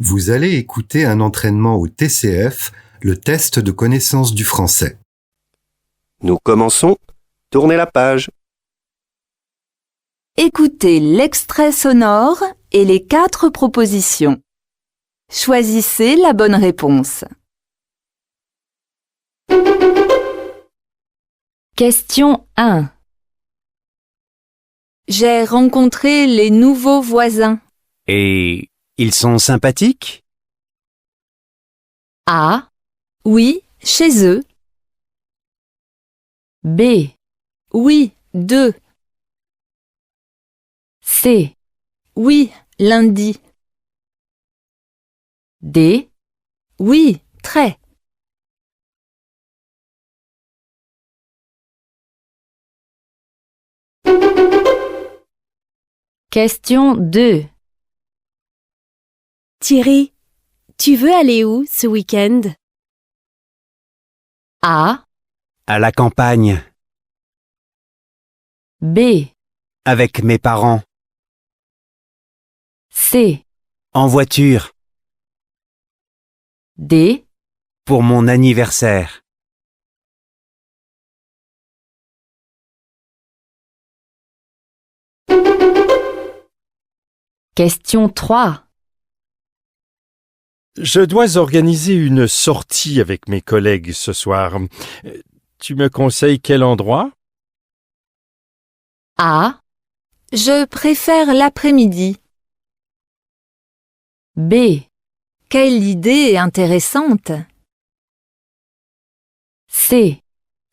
Vous allez écouter un entraînement au TCF, le test de connaissance du français. Nous commençons. Tournez la page. Écoutez l'extrait sonore et les 4 propositions. Choisissez la bonne réponse. Question 1. J'ai rencontré les nouveaux voisins. Et ils sont sympathiques? A. Oui, chez eux. B. Oui, 2. C. Oui, lundi. D. Oui, très. Question 2. Thierry, tu veux aller où ce week-end? A. À la campagne, B. avec mes parents, C. en voiture, D. pour mon anniversaire. Question 3. Je dois organiser une sortie avec mes collègues ce soir. Tu me conseilles quel endroit? A. Je préfère l'après-midi. B. Quelle idée intéressante. C.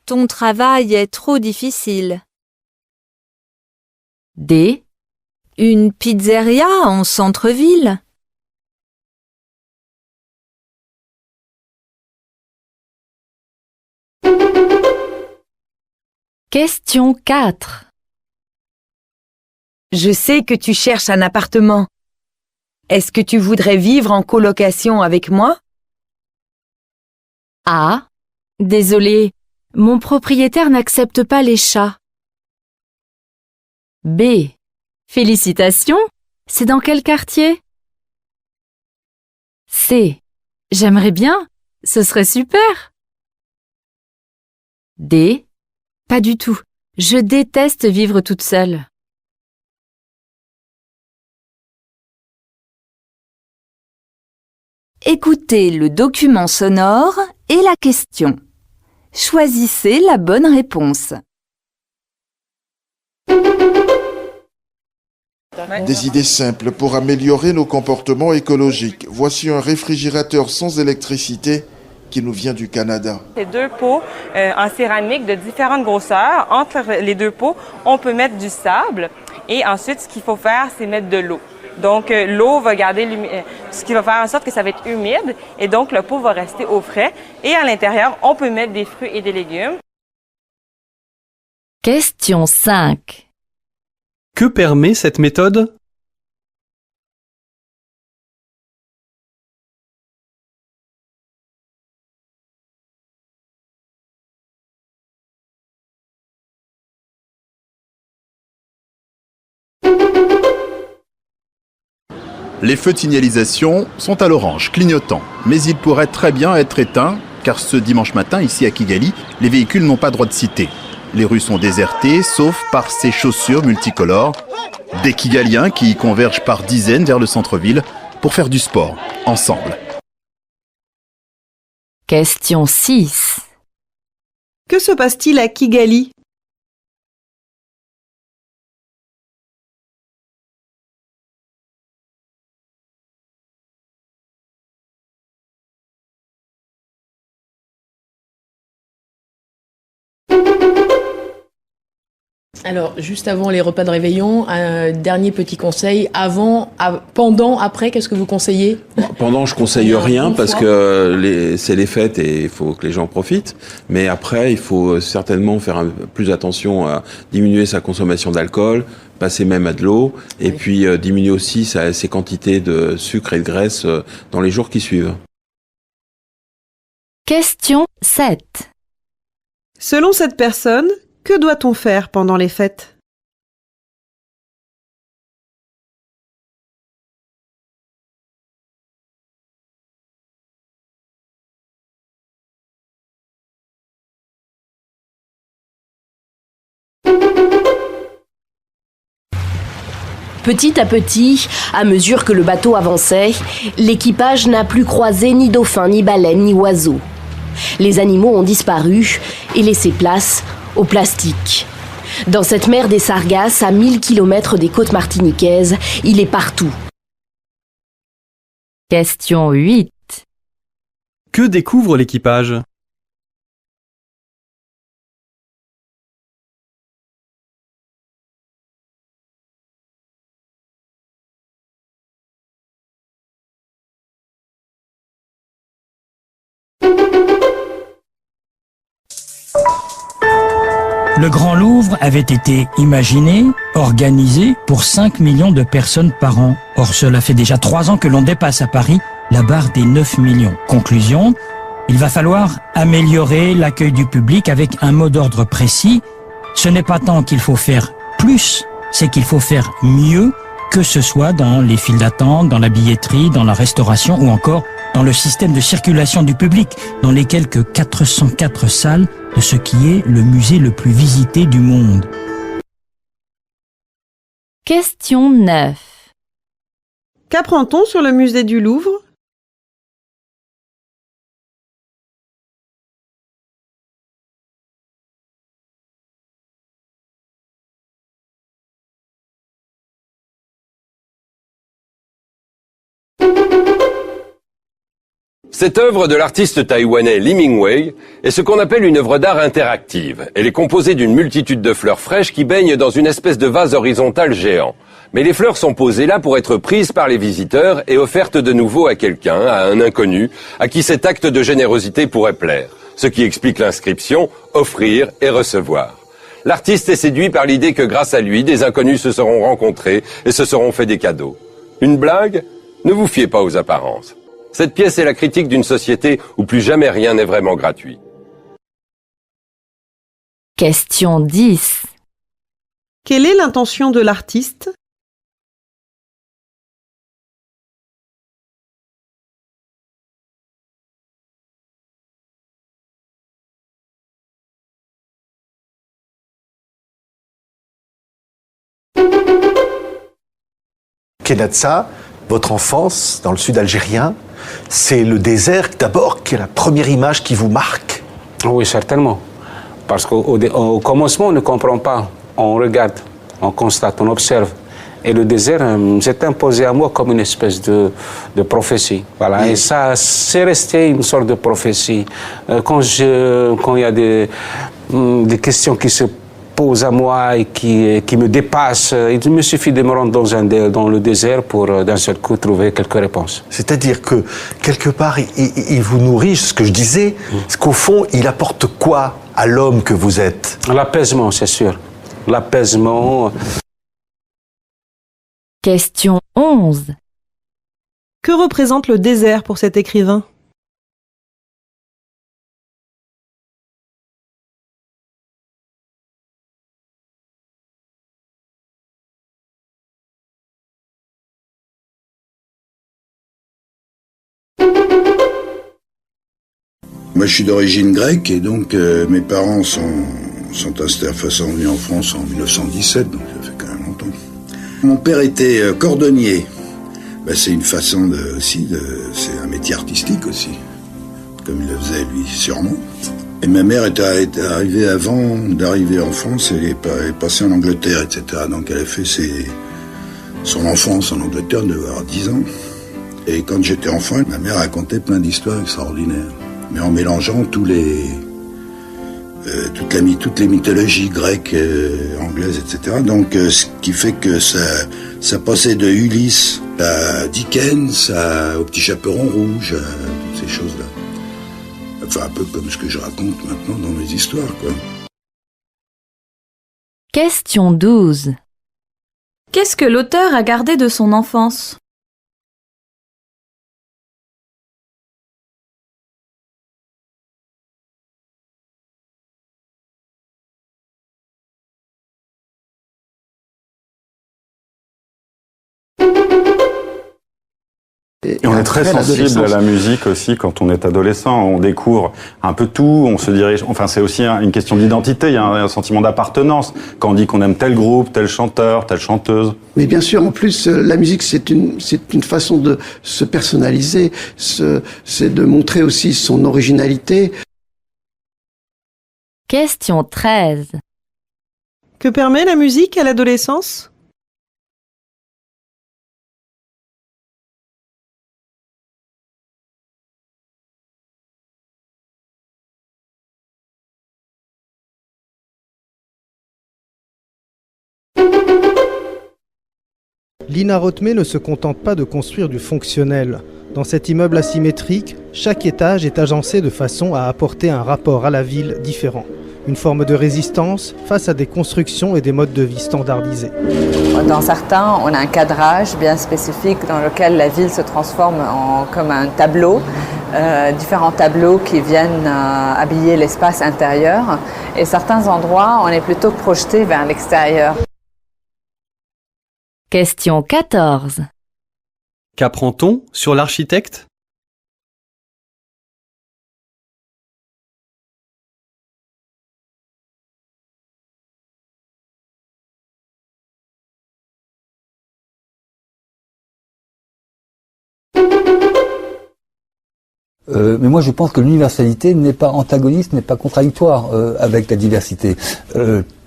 Ton travail est trop difficile. D. Une pizzeria en centre-ville. Question 4. Je sais que tu cherches un appartement. Est-ce que tu voudrais vivre en colocation avec moi? A. Désolé, mon propriétaire n'accepte pas les chats. B. Félicitations, c'est dans quel quartier? C. J'aimerais bien, ce serait super. D. Pas du tout, je déteste vivre toute seule. Écoutez le document sonore et la question. Choisissez la bonne réponse. Des idées simples pour améliorer nos comportements écologiques. Voici un réfrigérateur sans électricité qui nous vient du Canada. C'est 2 pots en céramique de différentes grosseurs. Entre les 2 pots, on peut mettre du sable et ensuite, ce qu'il faut faire, c'est mettre de l'eau. Donc, l'eau va garder ce qui va faire en sorte que ça va être humide et donc le pot va rester au frais. Et à l'intérieur, on peut mettre des fruits et des légumes. Question 5. Que permet cette méthode? Les feux de signalisation sont à l'orange, clignotants, mais ils pourraient très bien être éteints, car ce dimanche matin, ici à Kigali, les véhicules n'ont pas droit de citer. Les rues sont désertées, sauf par ces chaussures multicolores, des Kigaliens qui convergent par dizaines vers le centre-ville pour faire du sport, ensemble. Question 6. Que se passe-t-il à Kigali? Alors, juste avant les repas de réveillon, un dernier petit conseil. Avant, pendant, après, qu'est-ce que vous conseillez? Pendant, je conseille rien parce que c'est les fêtes et il faut que les gens profitent. Mais après, il faut certainement faire plus attention à diminuer sa consommation d'alcool, passer même à de l'eau, et puis diminuer aussi ses quantités de sucre et de graisse dans les jours qui suivent. Question 7. Selon cette personne, que doit-on faire pendant les fêtes? Petit à petit, à mesure que le bateau avançait, l'équipage n'a plus croisé ni dauphins, ni baleines, ni oiseaux. Les animaux ont disparu et laissé place au plastique. Dans cette mer des Sargasses, à 1000 km des côtes martiniquaises, il est partout. Question 8. Que découvre l'équipage? Le Grand Louvre avait été imaginé, organisé pour 5 millions de personnes par an. Or, cela fait déjà 3 ans que l'on dépasse à Paris la barre des 9 millions. Conclusion, il va falloir améliorer l'accueil du public avec un mot d'ordre précis. Ce n'est pas tant qu'il faut faire plus, c'est qu'il faut faire mieux, que ce soit dans les files d'attente, dans la billetterie, dans la restauration ou encore dans le système de circulation du public, dans les quelques 404 salles de ce qui est le musée le plus visité du monde. Question 9. Qu'apprend-on sur le musée du Louvre? Cette œuvre de l'artiste taïwanais Lee Ming-wei est ce qu'on appelle une œuvre d'art interactive. Elle est composée d'une multitude de fleurs fraîches qui baignent dans une espèce de vase horizontal géant. Mais les fleurs sont posées là pour être prises par les visiteurs et offertes de nouveau à quelqu'un, à un inconnu, à qui cet acte de générosité pourrait plaire. Ce qui explique l'inscription « Offrir et recevoir ». L'artiste est séduit par l'idée que grâce à lui, des inconnus se seront rencontrés et se seront fait des cadeaux. Une blague? Ne vous fiez pas aux apparences. Cette pièce est la critique d'une société où plus jamais rien n'est vraiment gratuit. Question 10. Quelle est l'intention de l'artiste? Kenatsa, votre enfance dans le sud algérien, c'est le désert d'abord qui est la première image qui vous marque. Oui, certainement. Parce qu'au commencement, on ne comprend pas. On regarde, on constate, on observe. Et le désert s'est imposé à moi comme une espèce de prophétie. Voilà. Et ça, c'est resté une sorte de prophétie. Quand il y a des questions qui se posent à moi et qui me dépassent, il me suffit de me rendre dans le désert pour d'un seul coup trouver quelques réponses. C'est-à-dire que quelque part, il vous nourrit, ce que je disais, c'est qu'au fond, il apporte quoi à l'homme que vous êtes? L'apaisement, c'est sûr. L'apaisement. Question 11. Que représente le désert pour cet écrivain? Moi, je suis d'origine grecque et donc mes parents sont venus en France en 1917, donc ça fait quand même longtemps. Mon père était cordonnier. Ben, c'est une façon c'est un métier artistique aussi, comme il le faisait lui, sûrement. Et ma mère était arrivée avant d'arriver en France, elle est passée en Angleterre, etc. Donc elle a fait son enfance en Angleterre, elle devait avoir 10 ans. Et quand j'étais enfant, ma mère racontait plein d'histoires extraordinaires, mais en mélangeant toutes les mythologies grecques, anglaises, etc. Donc, ce qui fait que ça passait de Ulysse à Dickens, au Petit Chaperon Rouge, toutes ces choses-là. Enfin, un peu comme ce que je raconte maintenant dans mes histoires, quoi. Question 12. Qu'est-ce que l'auteur a gardé de son enfance? Et on est très sensible à la musique aussi quand on est adolescent. On découvre un peu tout, on se dirige. Enfin, c'est aussi une question d'identité. Il y a un sentiment d'appartenance quand on dit qu'on aime tel groupe, tel chanteur, telle chanteuse. Mais bien sûr, en plus, la musique, c'est une façon de se personnaliser. C'est de montrer aussi son originalité. Question 13. Que permet la musique à l'adolescence ? Lina Rothmé ne se contente pas de construire du fonctionnel. Dans cet immeuble asymétrique, chaque étage est agencé de façon à apporter un rapport à la ville différent. Une forme de résistance face à des constructions et des modes de vie standardisés. Dans certains, on a un cadrage bien spécifique dans lequel la ville se transforme comme un tableau, différents tableaux qui viennent habiller l'espace intérieur. Et certains endroits, on est plutôt projeté vers l'extérieur. Question 14. Qu'apprend-on sur l'architecte ? Mais moi je pense que l'universalité n'est pas antagoniste, n'est pas contradictoire avec la diversité.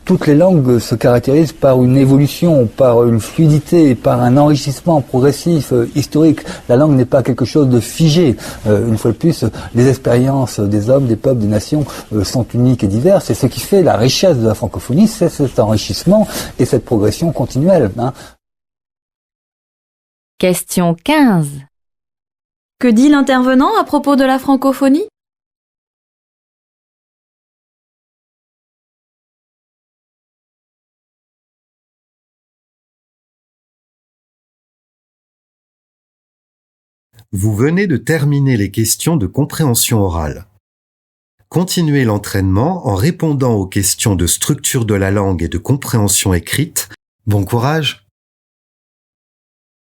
Toutes les langues se caractérisent par une évolution, par une fluidité, par un enrichissement progressif, historique. La langue n'est pas quelque chose de figé. Une fois de plus, les expériences des hommes, des peuples, des nations sont uniques et diverses. Et ce qui fait la richesse de la francophonie, c'est cet enrichissement et cette progression continuelle. Question 15. Que dit l'intervenant à propos de la francophonie ? Vous venez de terminer les questions de compréhension orale. Continuez l'entraînement en répondant aux questions de structure de la langue et de compréhension écrite. Bon courage!